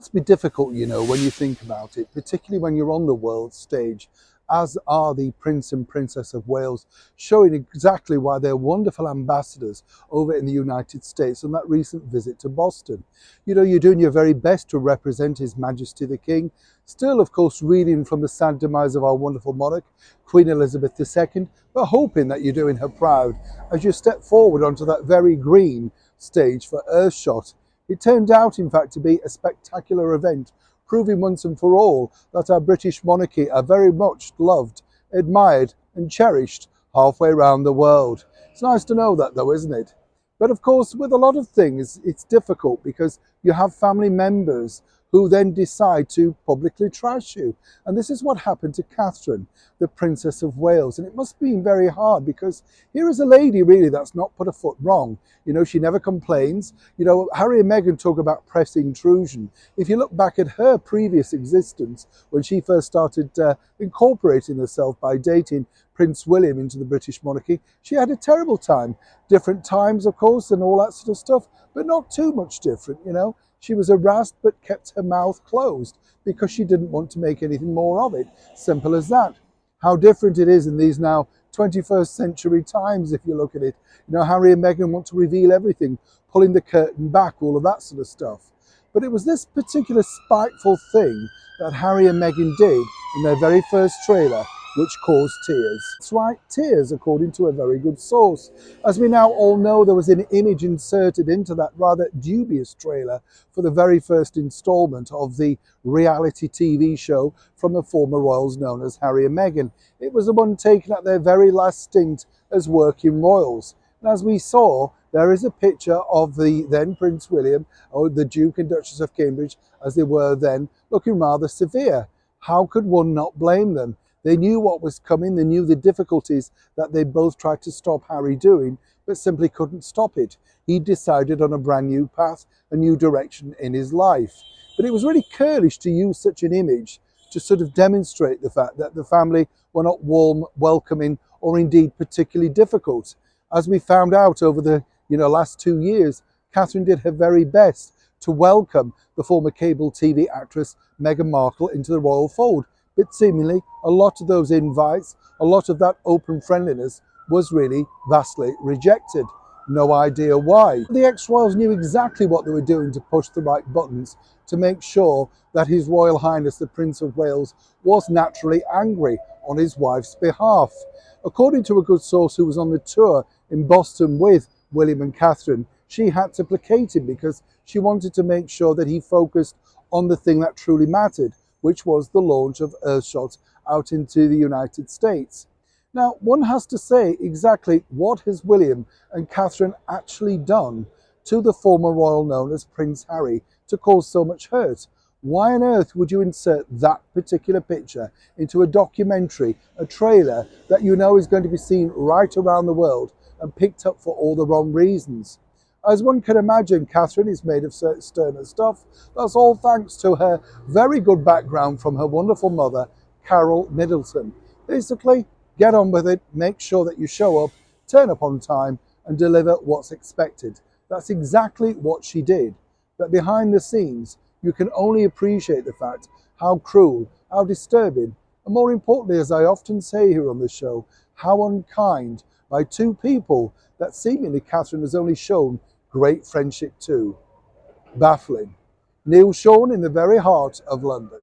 Must be difficult, when you think about it, particularly when you're on the world stage, as are the Prince and Princess of Wales, showing exactly why they're wonderful ambassadors over in the United States on that recent visit to Boston. You're doing your very best to represent His Majesty the King, still, of course, reeling from the sad demise of our wonderful monarch, Queen Elizabeth II, but hoping that you're doing her proud as you step forward onto that very green stage for Earthshot. It turned out, in fact, to be a spectacular event, proving once and for all that our British monarchy are very much loved, admired and cherished halfway around the world. It's nice to know that though, isn't it? But of course, with a lot of things, it's difficult because you have family members who then decide to publicly trash you. And this is what happened to Catherine, the Princess of Wales. And it must have been very hard because here is a lady really that's not put a foot wrong. She never complains. Harry and Meghan talk about press intrusion. If you look back at her previous existence, when she first started incorporating herself by dating Prince William into the British monarchy, she had a terrible time. Different times, of course, and all that sort of stuff, but not too much different, She was harassed but kept her mouth closed because she didn't want to make anything more of it. Simple as that. How different it is in these now 21st century times, if you look at it. Harry and Meghan want to reveal everything, pulling the curtain back, all of that sort of stuff. But it was this particular spiteful thing that Harry and Meghan did in their very first trailer which caused tears. That's right, tears, according to a very good source. As we now all know, there was an image inserted into that rather dubious trailer for the very first installment of the reality TV show from the former royals known as Harry and Meghan. It was the one taken at their very last stint as working royals. And as we saw, there is a picture of the then Prince William, or the Duke and Duchess of Cambridge, as they were then, looking rather severe. How could one not blame them? They knew what was coming, they knew the difficulties that they both tried to stop Harry doing, but simply couldn't stop it. He decided on a brand new path, a new direction in his life. But it was really curlish to use such an image to sort of demonstrate the fact that the family were not warm, welcoming, or indeed particularly difficult. As we found out over the last 2 years, Catherine did her very best to welcome the former cable TV actress Meghan Markle into the royal fold. But seemingly, a lot of those invites, a lot of that open friendliness was really vastly rejected. No idea why. The ex-royals knew exactly what they were doing to push the right buttons to make sure that His Royal Highness the Prince of Wales was naturally angry on his wife's behalf. According to a good source who was on the tour in Boston with William and Catherine, she had to placate him because she wanted to make sure that he focused on the thing that truly mattered, which was the launch of Earthshot out into the United States. Now, one has to say exactly what has William and Catherine actually done to the former royal known as Prince Harry to cause so much hurt. Why on earth would you insert that particular picture into a documentary, a trailer that you know is going to be seen right around the world and picked up for all the wrong reasons? As one can imagine, Catherine is made of sterner stuff. That's all thanks to her very good background from her wonderful mother, Carol Middleton. Basically, get on with it, make sure that you show up, turn up on time, and deliver what's expected. That's exactly what she did. But behind the scenes, you can only appreciate the fact how cruel, how disturbing, and more importantly, as I often say here on the show, how unkind by two people that seemingly Catherine has only shown great friendship to. Baffling. Neil Sean in the very heart of London.